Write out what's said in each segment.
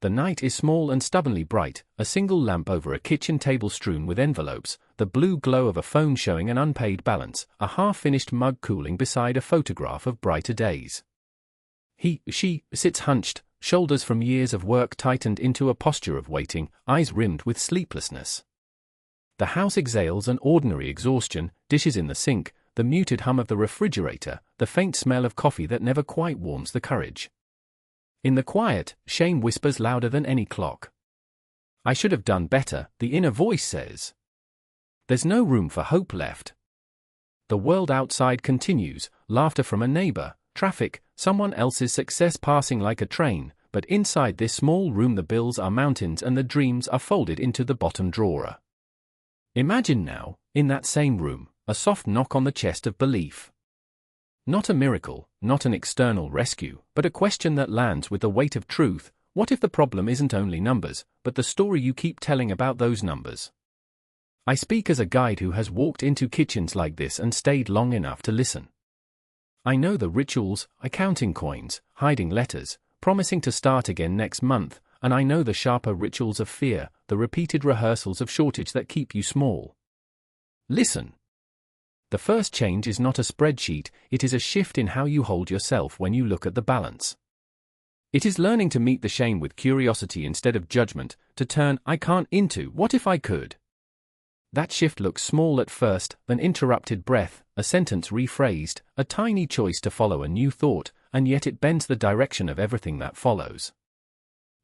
The night is small and stubbornly bright, a single lamp over a kitchen table strewn with envelopes, the blue glow of a phone showing an unpaid balance, a half-finished mug cooling beside a photograph of brighter days. She sits hunched, shoulders from years of work tightened into a posture of waiting, eyes rimmed with sleeplessness. The house exhales an ordinary exhaustion, dishes in the sink, the muted hum of the refrigerator, the faint smell of coffee that never quite warms the courage. In the quiet, shame whispers louder than any clock. I should have done better, the inner voice says. There's no room for hope left. The world outside continues, laughter from a neighbor, traffic, someone else's success passing like a train, but inside this small room the bills are mountains and the dreams are folded into the bottom drawer. Imagine now, in that same room, a soft knock on the chest of belief. Not a miracle, not an external rescue, but a question that lands with the weight of truth. What if the problem isn't only numbers, but the story you keep telling about those numbers? I speak as a guide who has walked into kitchens like this and stayed long enough to listen. I know the rituals, counting coins, hiding letters, promising to start again next month, and I know the sharper rituals of fear, the repeated rehearsals of shortage that keep you small. Listen. The first change is not a spreadsheet, it is a shift in how you hold yourself when you look at the balance. It is learning to meet the shame with curiosity instead of judgment, to turn "I can't" into "what if I could?" That shift looks small at first, an interrupted breath, a sentence rephrased, a tiny choice to follow a new thought, and yet it bends the direction of everything that follows.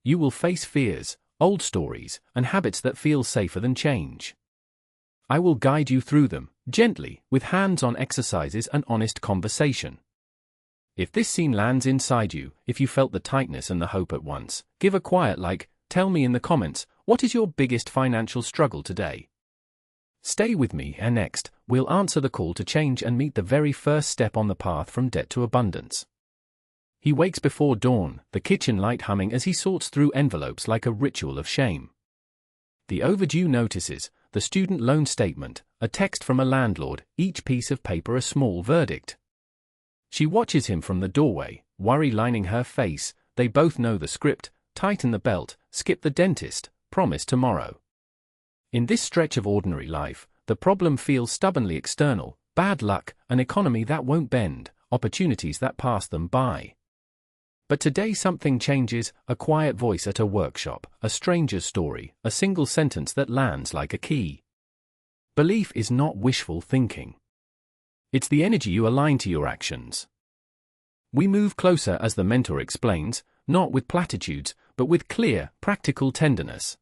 You will face fears, old stories, and habits that feel safer than change. I will guide you through them, gently, with hands-on exercises and honest conversation. If this scene lands inside you, if you felt the tightness and the hope at once, give a quiet tell me in the comments, what is your biggest financial struggle today? Stay with me, and next, we'll answer the call to change and meet the very first step on the path from debt to abundance. He wakes before dawn, the kitchen light humming as he sorts through envelopes like a ritual of shame. The overdue notices, the student loan statement, a text from a landlord, each piece of paper a small verdict. She watches him from the doorway, worry lining her face. They both know the script: tighten the belt, skip the dentist, promise tomorrow. In this stretch of ordinary life, the problem feels stubbornly external: bad luck, an economy that won't bend, opportunities that pass them by. But today something changes, a quiet voice at a workshop, a stranger's story, a single sentence that lands like a key. Belief is not wishful thinking. It's the energy you align to your actions. We move closer as the mentor explains, not with platitudes, but with clear, practical tenderness.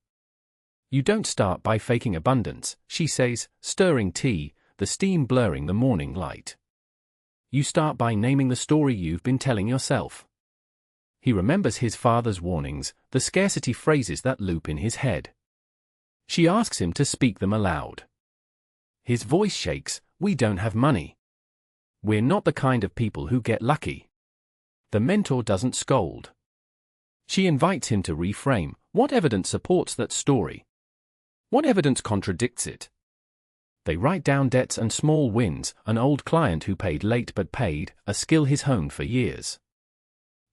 You don't start by faking abundance, she says, stirring tea, the steam blurring the morning light. You start by naming the story you've been telling yourself. He remembers his father's warnings, the scarcity phrases that loop in his head. She asks him to speak them aloud. His voice shakes: we don't have money. We're not the kind of people who get lucky. The mentor doesn't scold. She invites him to reframe: what evidence supports that story? What evidence contradicts it? They write down debts and small wins, an old client who paid late but paid, a skill he's honed for years.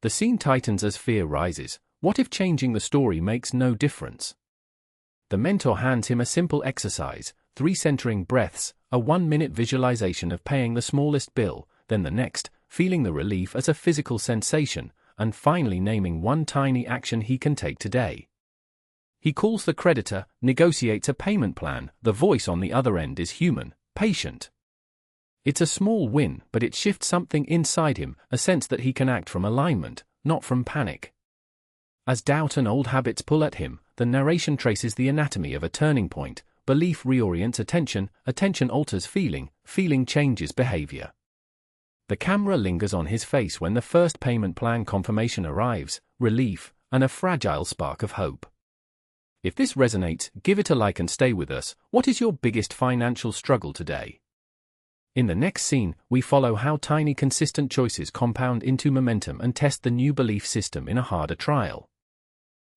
The scene tightens as fear rises. What if changing the story makes no difference? The mentor hands him a simple exercise: 3 centering breaths, a 1-minute visualization of paying the smallest bill, then the next, feeling the relief as a physical sensation, and finally naming one tiny action he can take today. He calls the creditor, negotiates a payment plan. The voice on the other end is human, patient. It's a small win, but it shifts something inside him, a sense that he can act from alignment, not from panic. As doubt and old habits pull at him, the narration traces the anatomy of a turning point. Belief reorients attention, attention alters feeling, feeling changes behavior. The camera lingers on his face when the first payment plan confirmation arrives: relief, and a fragile spark of hope. If this resonates, give it a like and stay with us. What is your biggest financial struggle today? In the next scene, we follow how tiny consistent choices compound into momentum and test the new belief system in a harder trial.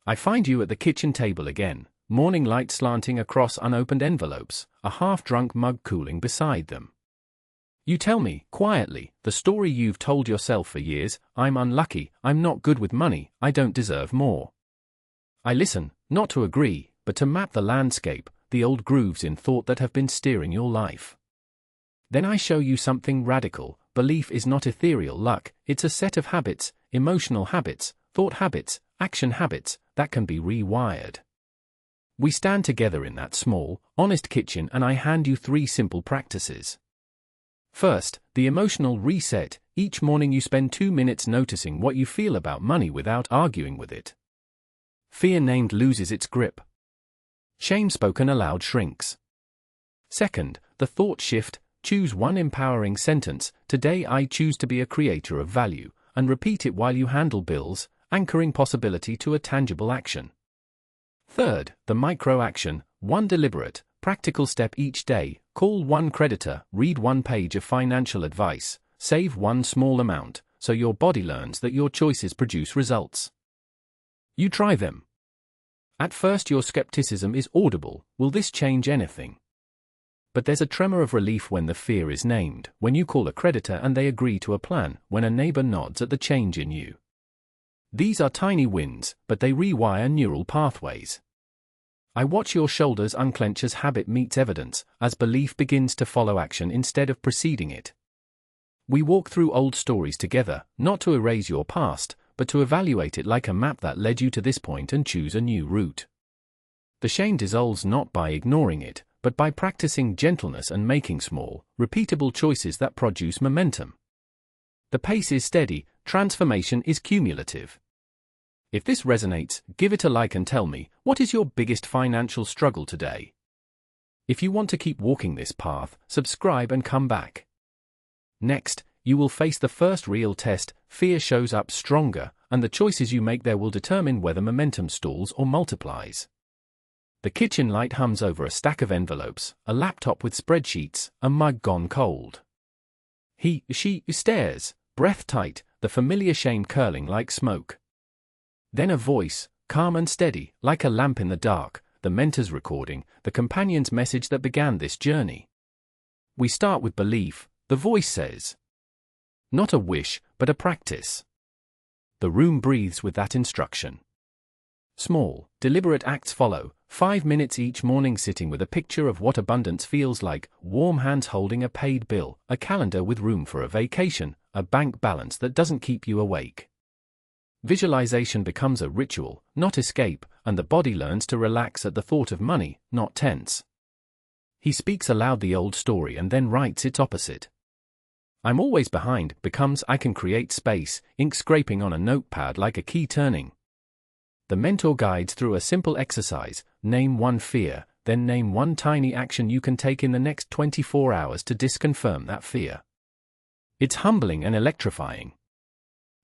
I find you at the kitchen table again, morning light slanting across unopened envelopes, a half-drunk mug cooling beside them. You tell me, quietly, the story you've told yourself for years: I'm unlucky, I'm not good with money, I don't deserve more. I listen, not to agree, but to map the landscape, the old grooves in thought that have been steering your life. Then I show you something radical. Belief is not ethereal luck, it's a set of habits, emotional habits, thought habits, action habits, that can be rewired. We stand together in that small, honest kitchen and I hand you 3 simple practices. First, the emotional reset. Each morning you spend 2 minutes noticing what you feel about money without arguing with it. Fear named loses its grip. Shame spoken aloud shrinks. Second, the thought shift. Choose one empowering sentence. Today I choose to be a creator of value, and repeat it while you handle bills, anchoring possibility to a tangible action. Third, the micro action. One deliberate, practical step each day. Call one creditor, read 1 page of financial advice, save 1 small amount, so your body learns that your choices produce results. You try them. At first your skepticism is audible. Will this change anything? But there's a tremor of relief when the fear is named, when you call a creditor and they agree to a plan, when a neighbor nods at the change in you. These are tiny wins, but they rewire neural pathways. I watch your shoulders unclench as habit meets evidence, as belief begins to follow action instead of preceding it. We walk through old stories together, not to erase your past, but to evaluate it like a map that led you to this point and choose a new route. The shame dissolves not by ignoring it, but by practicing gentleness and making small, repeatable choices that produce momentum. The pace is steady, transformation is cumulative. If this resonates, give it a like and tell me, what is your biggest financial struggle today? If you want to keep walking this path, subscribe and come back. Next, you will face the first real test. Fear shows up stronger, and the choices you make there will determine whether momentum stalls or multiplies. The kitchen light hums over a stack of envelopes, a laptop with spreadsheets, a mug gone cold. She stares, breath tight, the familiar shame curling like smoke. Then a voice, calm and steady, like a lamp in the dark, the mentor's recording, the companion's message that began this journey. We start with belief, the voice says. Not a wish, but a practice. The room breathes with that instruction. Small, deliberate acts follow, 5 minutes each morning sitting with a picture of what abundance feels like, warm hands holding a paid bill, a calendar with room for a vacation, a bank balance that doesn't keep you awake. Visualization becomes a ritual, not escape, and the body learns to relax at the thought of money, not tense. He speaks aloud the old story and then writes its opposite. I'm always behind becomes I can create space, ink scraping on a notepad like a key turning. The mentor guides through a simple exercise. Name 1 fear, then name 1 tiny action you can take in the next 24 hours to disconfirm that fear. It's humbling and electrifying.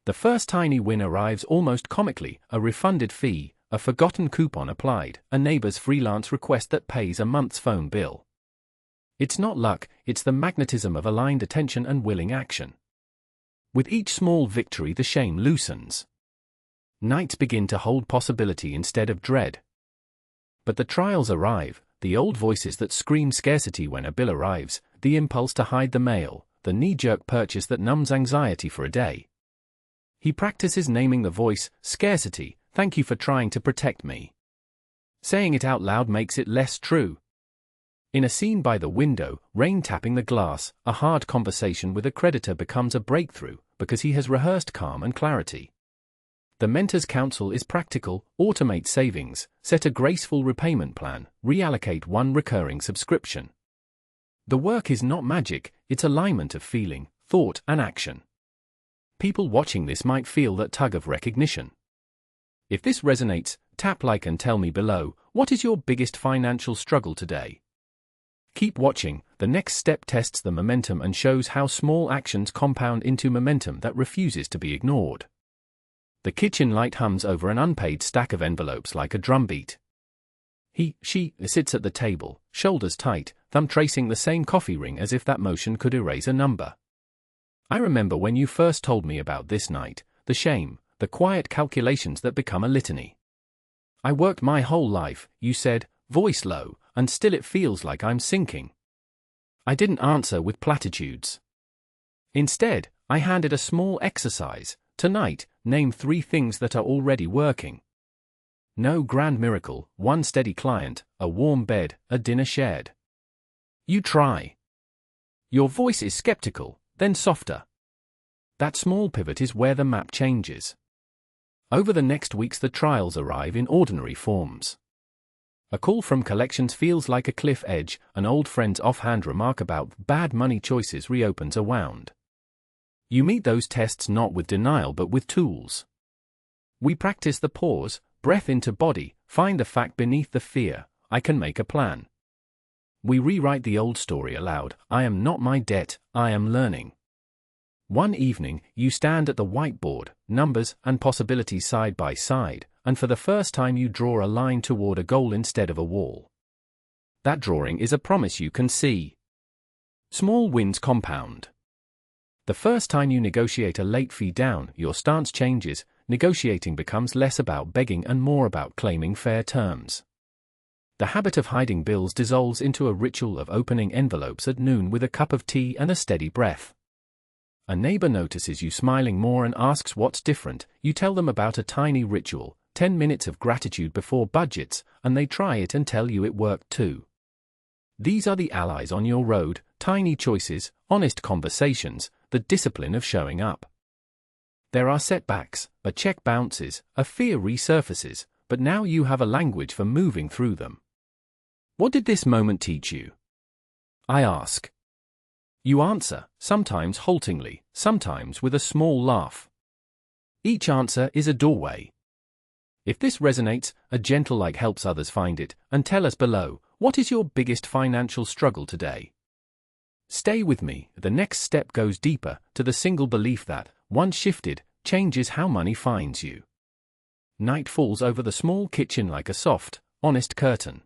The first tiny win arrives almost comically, a refunded fee, a forgotten coupon applied, a neighbor's freelance request that pays a month's phone bill. It's not luck, it's the magnetism of aligned attention and willing action. With each small victory the shame loosens. Nights begin to hold possibility instead of dread. But the trials arrive, the old voices that scream scarcity when a bill arrives, the impulse to hide the mail, the knee-jerk purchase that numbs anxiety for a day. He practices naming the voice, scarcity, thank you for trying to protect me. Saying it out loud makes it less true. In a scene by the window, rain tapping the glass, a hard conversation with a creditor becomes a breakthrough, because he has rehearsed calm and clarity. The mentor's counsel is practical: automate savings, set a graceful repayment plan, reallocate 1 recurring subscription. The work is not magic, it's alignment of feeling, thought, and action. People watching this might feel that tug of recognition. If this resonates, tap like and tell me below, what is your biggest financial struggle today? Keep watching, the next step tests the momentum and shows how small actions compound into momentum that refuses to be ignored. The kitchen light hums over an unpaid stack of envelopes like a drumbeat. She sits at the table, shoulders tight, thumb tracing the same coffee ring as if that motion could erase a number. I remember when you first told me about this night, the shame, the quiet calculations that become a litany. I worked my whole life, you said, voice low, and still it feels like I'm sinking. I didn't answer with platitudes. Instead, I handed a small exercise. Tonight, name 3 things that are already working. No grand miracle, one steady client, a warm bed, a dinner shared. You try. Your voice is skeptical, then softer. That small pivot is where the map changes. Over the next weeks the trials arrive in ordinary forms. A call from collections feels like a cliff edge, an old friend's offhand remark about bad money choices reopens a wound. You meet those tests not with denial but with tools. We practice the pause, breath into body, find the fact beneath the fear, I can make a plan. We rewrite the old story aloud, I am not my debt, I am learning. One evening, you stand at the whiteboard, numbers and possibilities side by side, and for the first time you draw a line toward a goal instead of a wall. That drawing is a promise you can see. Small wins compound. The first time you negotiate a late fee down, your stance changes, negotiating becomes less about begging and more about claiming fair terms. The habit of hiding bills dissolves into a ritual of opening envelopes at noon with a cup of tea and a steady breath. A neighbor notices you smiling more and asks what's different. You tell them about a tiny ritual, 10 minutes of gratitude before budgets, and they try it and tell you it worked too. These are the allies on your road, tiny choices, honest conversations, the discipline of showing up. There are setbacks, a check bounces, a fear resurfaces, but now you have a language for moving through them. What did this moment teach you? I ask. You answer, sometimes haltingly, sometimes with a small laugh. Each answer is a doorway. If this resonates, a gentle like helps others find it, and tell us below, what is your biggest financial struggle today? Stay with me, the next step goes deeper, to the single belief that, once shifted, changes how money finds you. Night falls over the small kitchen like a soft, honest curtain.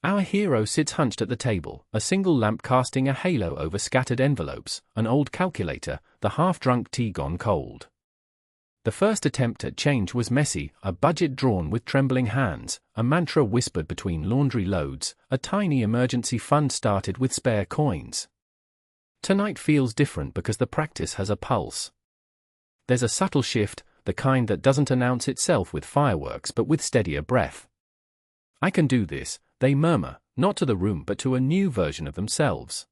Our hero sits hunched at the table, a single lamp casting a halo over scattered envelopes, an old calculator, the half-drunk tea gone cold. The first attempt at change was messy, a budget drawn with trembling hands, a mantra whispered between laundry loads, a tiny emergency fund started with spare coins. Tonight feels different because the practice has a pulse. There's a subtle shift, the kind that doesn't announce itself with fireworks but with steadier breath. I can do this, they murmur, not to the room but to a new version of themselves.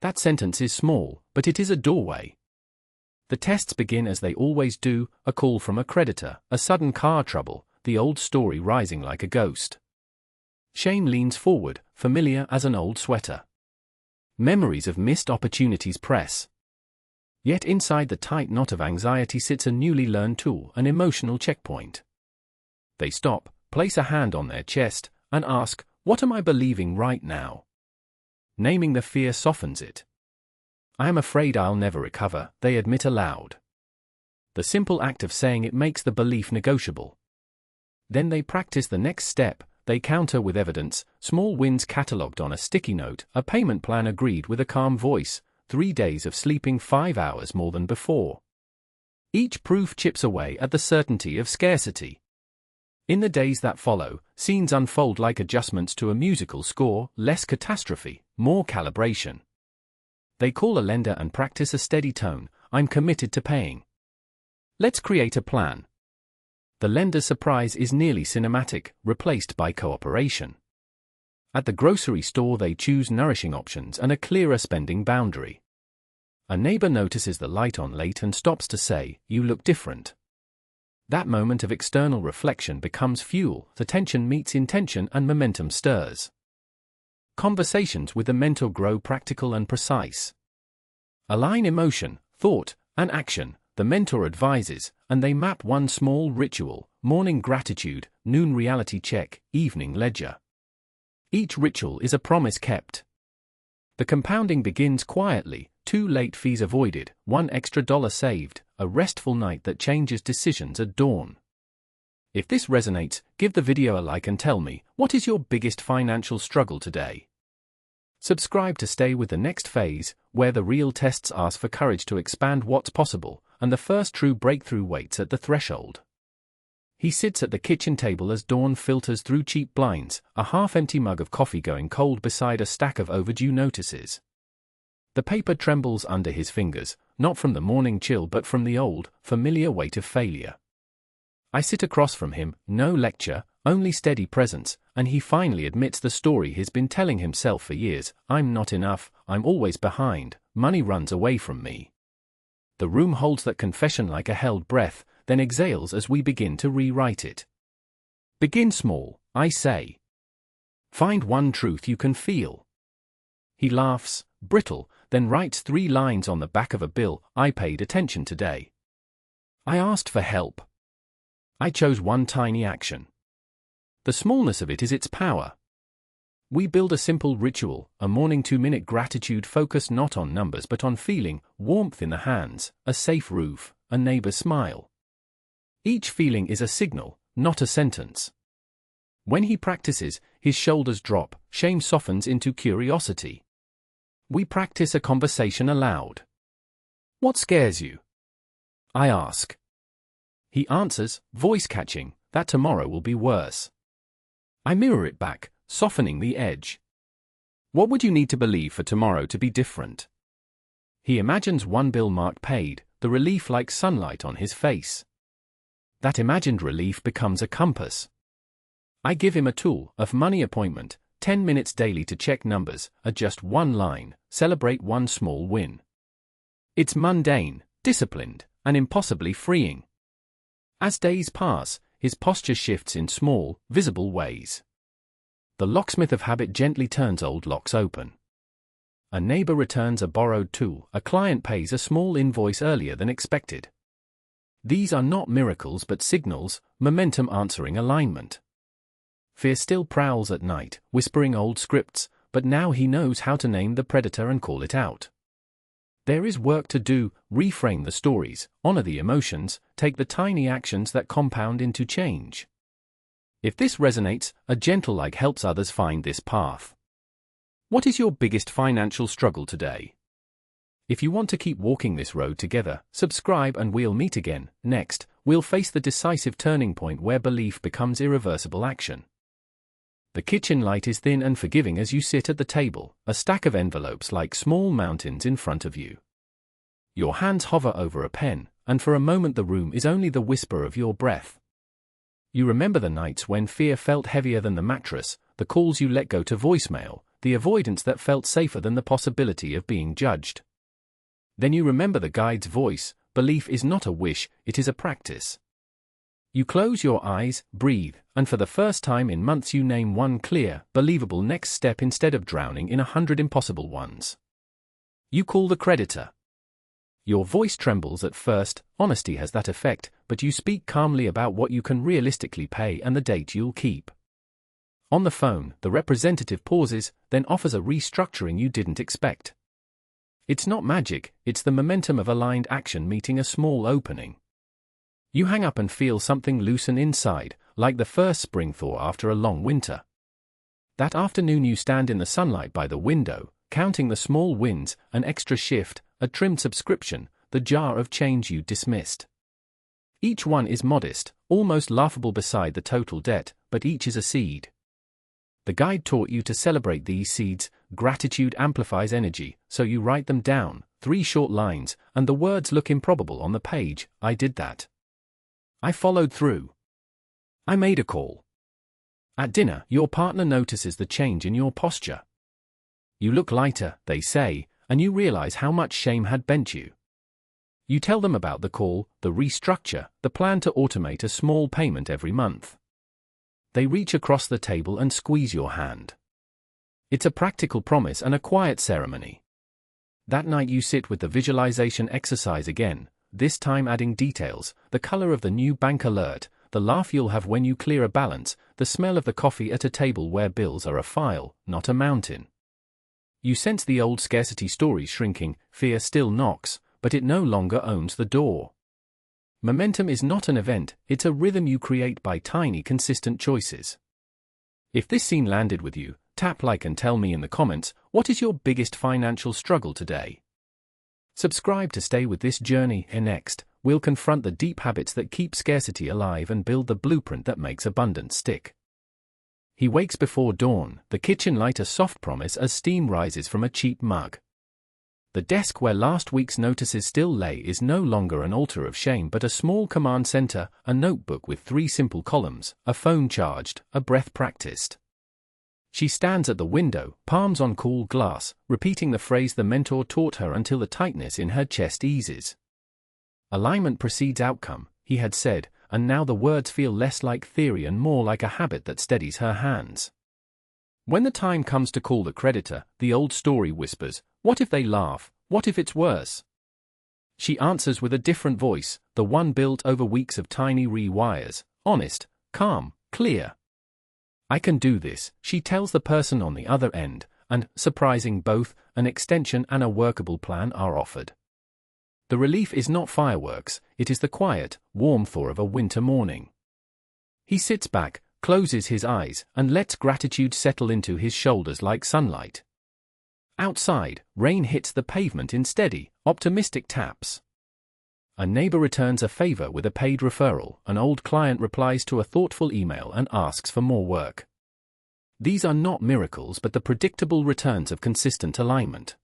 That sentence is small, but it is a doorway. The tests begin as they always do, a call from a creditor, a sudden car trouble, the old story rising like a ghost. Shame leans forward, familiar as an old sweater. Memories of missed opportunities press. Yet inside the tight knot of anxiety sits a newly learned tool, an emotional checkpoint. They stop, place a hand on their chest, and ask, what am I believing right now? Naming the fear softens it. I am afraid I'll never recover, they admit aloud. The simple act of saying it makes the belief negotiable. Then they practice the next step, they counter with evidence, small wins catalogued on a sticky note, a payment plan agreed with a calm voice, 3 days of sleeping 5 hours more than before. Each proof chips away at the certainty of scarcity. In the days that follow, scenes unfold like adjustments to a musical score, less catastrophe, more calibration. They call a lender and practice a steady tone, I'm committed to paying. Let's create a plan. The lender's surprise is nearly cinematic, replaced by cooperation. At the grocery store they choose nourishing options and a clearer spending boundary. A neighbor notices the light on late and stops to say, you look different. That moment of external reflection becomes fuel, the tension meets intention and momentum stirs. Conversations with the mentor grow practical and precise. Align emotion, thought, and action, the mentor advises, and they map one small ritual, morning gratitude, noon reality check, evening ledger. Each ritual is a promise kept. The compounding begins quietly, 2 late fees avoided, $1 extra saved, a restful night that changes decisions at dawn. If this resonates, give the video a like and tell me, what is your biggest financial struggle today? Subscribe to stay with the next phase, where the real tests ask for courage to expand what's possible, and the first true breakthrough waits at the threshold. He sits at the kitchen table as dawn filters through cheap blinds, a half-empty mug of coffee going cold beside a stack of overdue notices. The paper trembles under his fingers, not from the morning chill but from the old, familiar weight of failure. I sit across from him, no lecture, only steady presence, and he finally admits the story he's been telling himself for years. I'm not enough, I'm always behind, money runs away from me. The room holds that confession like a held breath, then exhales as we begin to rewrite it. Begin small, I say. Find one truth you can feel. He laughs, brittle, then writes 3 lines on the back of a bill. I paid attention today. I asked for help. I chose one tiny action. The smallness of it is its power. We build a simple ritual, a morning 2-minute gratitude focused not on numbers but on feeling, warmth in the hands, a safe roof, a neighbor's smile. Each feeling is a signal, not a sentence. When he practices, his shoulders drop, shame softens into curiosity. We practice a conversation aloud. What scares you? I ask. He answers, voice catching, that tomorrow will be worse. I mirror it back, softening the edge. What would you need to believe for tomorrow to be different? He imagines one bill marked paid, the relief like sunlight on his face. That imagined relief becomes a compass. I give him a tool, a money appointment, 10 minutes daily to check numbers, adjust one line, celebrate one small win. It's mundane, disciplined, and impossibly freeing. As days pass, his posture shifts in small, visible ways. The locksmith of habit gently turns old locks open. A neighbor returns a borrowed tool, a client pays a small invoice earlier than expected. These are not miracles but signals, momentum answering alignment. Fear still prowls at night, whispering old scripts, but now he knows how to name the predator and call it out. There is work to do, reframe the stories, honor the emotions, take the tiny actions that compound into change. If this resonates, a gentle like helps others find this path. What is your biggest financial struggle today? If you want to keep walking this road together, subscribe and we'll meet again. Next, we'll face the decisive turning point where belief becomes irreversible action. The kitchen light is thin and forgiving as you sit at the table, a stack of envelopes like small mountains in front of you. Your hands hover over a pen, and for a moment the room is only the whisper of your breath. You remember the nights when fear felt heavier than the mattress, the calls you let go to voicemail, the avoidance that felt safer than the possibility of being judged. Then you remember the guide's voice, belief is not a wish, it is a practice. You close your eyes, breathe, and for the first time in months you name one clear, believable next step instead of drowning in 100 impossible ones. You call the creditor. Your voice trembles at first, honesty has that effect, but you speak calmly about what you can realistically pay and the date you'll keep. On the phone, the representative pauses, then offers a restructuring you didn't expect. It's not magic, it's the momentum of aligned action meeting a small opening. You hang up and feel something loosen inside, like the first spring thaw after a long winter. That afternoon you stand in the sunlight by the window, counting the small wins, an extra shift, a trimmed subscription, the jar of change you dismissed. Each one is modest, almost laughable beside the total debt, but each is a seed. The guide taught you to celebrate these seeds. Gratitude amplifies energy, so you write them down, 3 short lines, and the words look improbable on the page. I did that. I followed through. I made a call. At dinner, your partner notices the change in your posture. You look lighter, they say, and you realize how much shame had bent you. You tell them about the call, the restructure, the plan to automate a small payment every month. They reach across the table and squeeze your hand. It's a practical promise and a quiet ceremony. That night you sit with the visualization exercise again, this time adding details, the color of the new bank alert, the laugh you'll have when you clear a balance, the smell of the coffee at a table where bills are a file, not a mountain. You sense the old scarcity stories shrinking, fear still knocks, but it no longer owns the door. Momentum is not an event, it's a rhythm you create by tiny consistent choices. If this scene landed with you, tap like and tell me in the comments, what is your biggest financial struggle today? Subscribe to stay with this journey, and next, we'll confront the deep habits that keep scarcity alive and build the blueprint that makes abundance stick. He wakes before dawn, the kitchen light a soft promise as steam rises from a cheap mug. The desk where last week's notices still lay is no longer an altar of shame but a small command center, a notebook with 3 simple columns, a phone charged, a breath practiced. She stands at the window, palms on cool glass, repeating the phrase the mentor taught her until the tightness in her chest eases. Alignment precedes outcome, he had said, and now the words feel less like theory and more like a habit that steadies her hands. When the time comes to call the creditor, the old story whispers, "What if they laugh? What if it's worse?" She answers with a different voice, the one built over weeks of tiny rewires, honest, calm, clear. "I can do this," she tells the person on the other end, and, surprising both, an extension and a workable plan are offered. The relief is not fireworks, it is the quiet, warm thaw of a winter morning. He sits back, closes his eyes, and lets gratitude settle into his shoulders like sunlight. Outside, rain hits the pavement in steady, optimistic taps. A neighbor returns a favor with a paid referral, an old client replies to a thoughtful email and asks for more work. These are not miracles but the predictable returns of consistent alignment.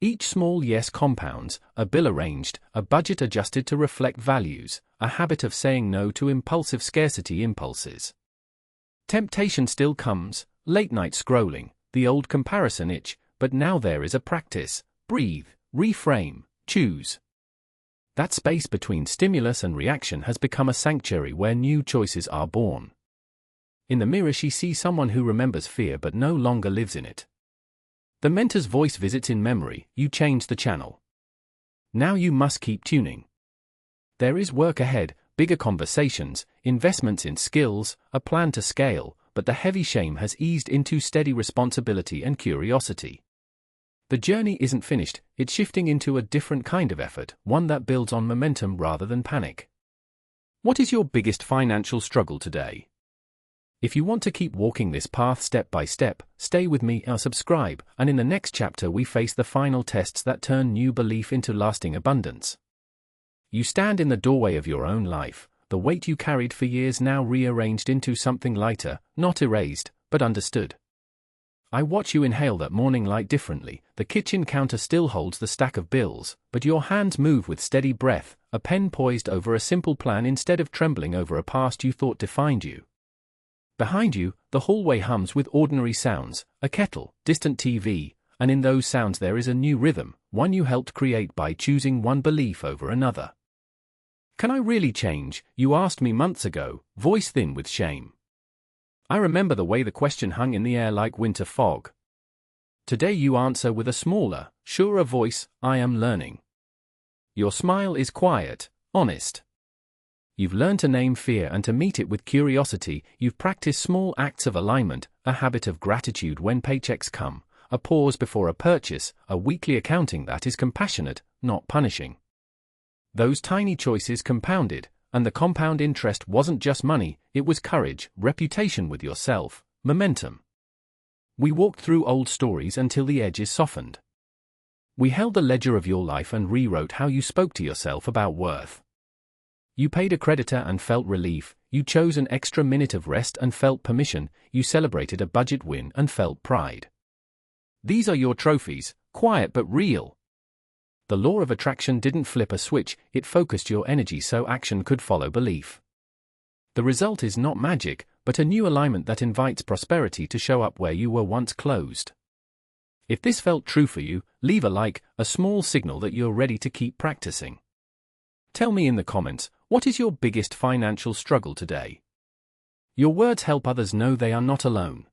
Each small yes compounds, a bill arranged, a budget adjusted to reflect values, a habit of saying no to impulsive scarcity impulses. Temptation still comes, late-night scrolling, the old comparison itch, but now there is a practice: breathe, reframe, choose. That space between stimulus and reaction has become a sanctuary where new choices are born. In the mirror she sees someone who remembers fear but no longer lives in it. The mentor's voice visits in memory, "You changed the channel. Now you must keep tuning." There is work ahead, bigger conversations, investments in skills, a plan to scale, but the heavy shame has eased into steady responsibility and curiosity. The journey isn't finished, it's shifting into a different kind of effort, one that builds on momentum rather than panic. What is your biggest financial struggle today? If you want to keep walking this path step by step, stay with me or subscribe, and in the next chapter we face the final tests that turn new belief into lasting abundance. You stand in the doorway of your own life, the weight you carried for years now rearranged into something lighter, not erased, but understood. I watch you inhale that morning light differently, the kitchen counter still holds the stack of bills, but your hands move with steady breath, a pen poised over a simple plan instead of trembling over a past you thought defined you. Behind you, the hallway hums with ordinary sounds, a kettle, distant TV, and in those sounds there is a new rhythm, one you helped create by choosing one belief over another. "Can I really change?" you asked me months ago, voice thin with shame. I remember the way the question hung in the air like winter fog. Today you answer with a smaller, surer voice, "I am learning." Your smile is quiet, honest. You've learned to name fear and to meet it with curiosity. You've practiced small acts of alignment, a habit of gratitude when paychecks come, a pause before a purchase, a weekly accounting that is compassionate, not punishing. Those tiny choices compounded, and the compound interest wasn't just money, it was courage, reputation with yourself, momentum. We walked through old stories until the edges softened. We held the ledger of your life and rewrote how you spoke to yourself about worth. You paid a creditor and felt relief, you chose an extra minute of rest and felt permission, you celebrated a budget win and felt pride. These are your trophies, quiet but real. The law of attraction didn't flip a switch, it focused your energy so action could follow belief. The result is not magic, but a new alignment that invites prosperity to show up where you were once closed. If this felt true for you, leave a like, a small signal that you're ready to keep practicing. Tell me in the comments, what is your biggest financial struggle today? Your words help others know they are not alone.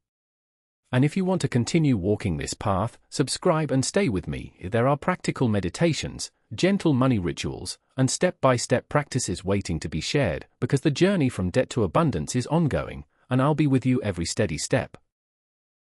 And if you want to continue walking this path, subscribe and stay with me. There are practical meditations, gentle money rituals, and step-by-step practices waiting to be shared, because the journey from debt to abundance is ongoing, and I'll be with you every steady step.